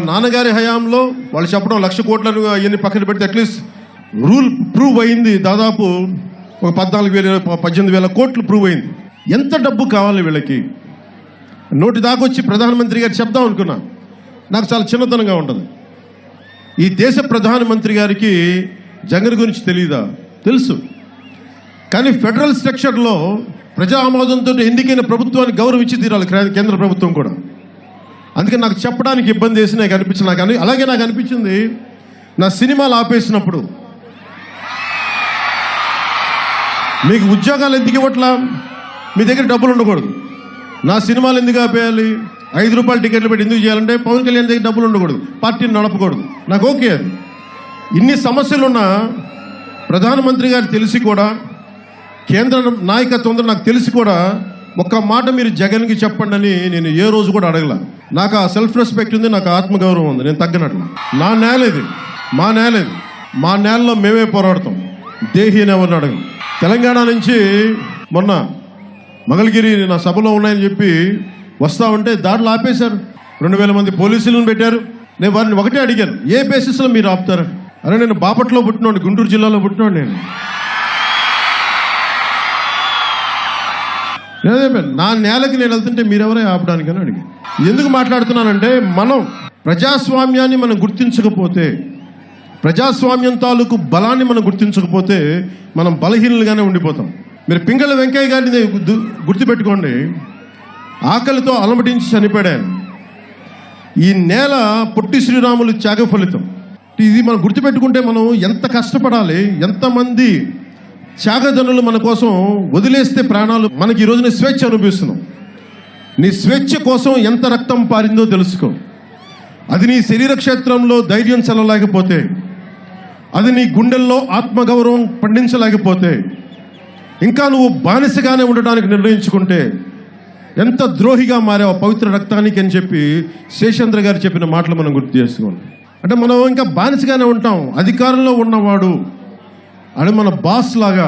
నాన్నగారి హయాంలో వాళ్ళు చెప్పడం 1,00,000 కోట్లను అవన్నీ పక్కన పెడితే అట్లీస్ట్ రూల్ ప్రూవ్ అయింది. దాదాపు ఒక 14,000 18,000 కోట్లు ప్రూవ్ అయింది. ఎంత డబ్బు కావాలి వీళ్ళకి? నోటి దాకా వచ్చి ప్రధానమంత్రి గారు చెప్దాం అనుకున్నా. నాకు చాలా చిన్నతనంగా ఉంటుంది. ఈ దేశ ప్రధానమంత్రి గారికి జగన్ గురించి తెలియదా? తెలుసు. కానీ ఫెడరల్ స్ట్రక్చర్లో ప్రజా ఆమోదంతో ఎన్నికైన ప్రభుత్వాన్ని గౌరవించి తీరాలి కేంద్ర ప్రభుత్వం కూడా. అందుకే నాకు చెప్పడానికి ఇబ్బంది వేసి నాకు అనిపించింది. అలాగే నాకు అనిపించింది నా సినిమాలు ఆపేసినప్పుడు, మీకు ఉద్యోగాలు ఎందుకు ఇవ్వట్లా? మీ దగ్గర డబ్బులు ఉండకూడదు. నా సినిమాలు ఎందుకు ఆపేయాలి? 5 రూపాయలు టికెట్లు పెట్టి ఎందుకు చేయాలంటే పవన్ కళ్యాణ్ దగ్గర డబ్బులు ఉండకూడదు, పార్టీని నడపకూడదు. నాకు ఓకే. అది ఇన్ని సమస్యలున్నా ప్రధానమంత్రి గారు తెలిసి కూడా, కేంద్ర నాయకత్వం నాకు తెలిసి కూడా ఒక్క మాట మీరు జగన్కి చెప్పండి అని నేను ఏ రోజు కూడా అడగల. నాకు ఆ సెల్ఫ్ రెస్పెక్ట్ ఉంది, నాకు ఆత్మగౌరవం ఉంది. నేను తగ్గినట్లు. నా నేల ఇది, మా నేల ఇది. మా నేలలో మేమే పోరాడతాం. దేహి అని ఎవరిని అడగం. తెలంగాణ నుంచి మొన్న మంగళగిరి నా సభలో ఉన్నాయని చెప్పి వస్తా ఉంటే దాడులు ఆపేశారు. 2,000 మంది పోలీసులను పెట్టారు. నేను వారిని ఒకటే అడిగాను, ఏ బేసిస్లో మీరు ఆపుతారు? అరే నేను బాపట్లో పుట్టినోడు, గుంటూరు జిల్లాలో పుట్టినోడు. నేను నా నేలకి నేను వెళ్తుంటే మీరెవరే ఆపడానికని అడిగాను. ఎందుకు మాట్లాడుతున్నానంటే, మనం ప్రజాస్వామ్యాన్ని మనం గుర్తించకపోతే, ప్రజాస్వామ్యం తాలూకు బలాన్ని మనం గుర్తించకపోతే మనం బలహీనులుగానే ఉండిపోతాం. మీరు పింగళ వెంకయ్య గారిని గుర్తుపెట్టుకోండి. ఆకలితో అలమటించి చనిపోయాడు. ఈ నేల పొట్టి శ్రీరాములు త్యాగ ఫలితం. ఇది మనం గుర్తుపెట్టుకుంటే మనం ఎంత కష్టపడాలి, ఎంతమంది త్యాగదనులు మన కోసం వదిలేస్తే ప్రాణాలు. మనకి ఈ రోజున స్వేచ్ఛ అనుభవిస్తున్నాం. నీ స్వేచ్ఛ కోసం ఎంత రక్తం పారిందో తెలుసుకో. అది నీ శరీర క్షేత్రంలో ధైర్యం చల్లలేకపోతే, అది నీ గుండెల్లో ఆత్మగౌరవం పండించలేకపోతే, ఇంకా నువ్వు బానిసగానే ఉండడానికి నిర్ణయించుకుంటే ఎంత ద్రోహిగా మారావు పవిత్ర రక్తానికి అని చెప్పి శేషేంద్ర గారు చెప్పిన మాటలు మనం గుర్తు చేసుకోవాలి. అంటే మనం ఇంకా బానిసగానే ఉంటాం. అధికారంలో ఉన్నవాడు అని మన బాస్ లాగా,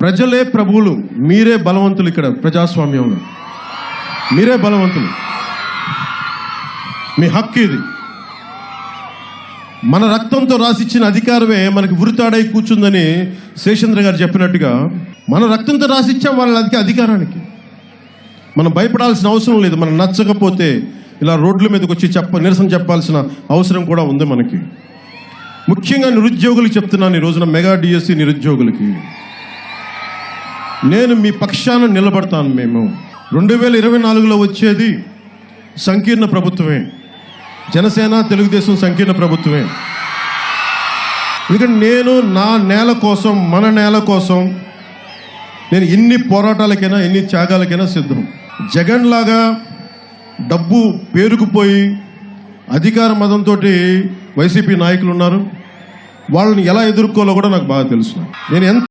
ప్రజలే ప్రభువులు, మీరే బలవంతులు. ఇక్కడ ప్రజాస్వామ్యంలో మీరే బలవంతులు. మీ హక్కు ఇది. మన రక్తంతో రాసిచ్చిన అధికారమే మనకి ఉరితాడై కూర్చుందని శేషేంద్ర గారు చెప్పినట్టుగా, మన రక్తంతో రాసిచ్చాం వాళ్ళ అధికారానికి. మనం భయపడాల్సిన అవసరం లేదు. మనం నచ్చకపోతే ఇలా రోడ్ల మీదకి వచ్చి నిరసన చెప్పాల్సిన అవసరం కూడా ఉంది మనకి. ముఖ్యంగా నిరుద్యోగులకు చెప్తున్నాను ఈ రోజున, మెగా డిఎస్సి నిరుద్యోగులకి నేను మీ పక్షాన నిలబడతాను. మేము 2024లో వచ్చేది సంకీర్ణ ప్రభుత్వమే. జనసేన తెలుగుదేశం సంకీర్ణ ప్రభుత్వమే. ఎందుకంటే నేను నా నేల కోసం, మన నేల కోసం నేను ఎన్ని పోరాటాలకైనా ఎన్ని త్యాగాలకైనా సిద్ధం. జగన్ లాగా డబ్బు పేరుకుపోయి అధికార మదంతో వైసీపీ నాయకులు ఉన్నారు. వాళ్ళని ఎలా ఎదుర్కోవాలో కూడా నాకు బాగా తెలుసు. నేను ఎంత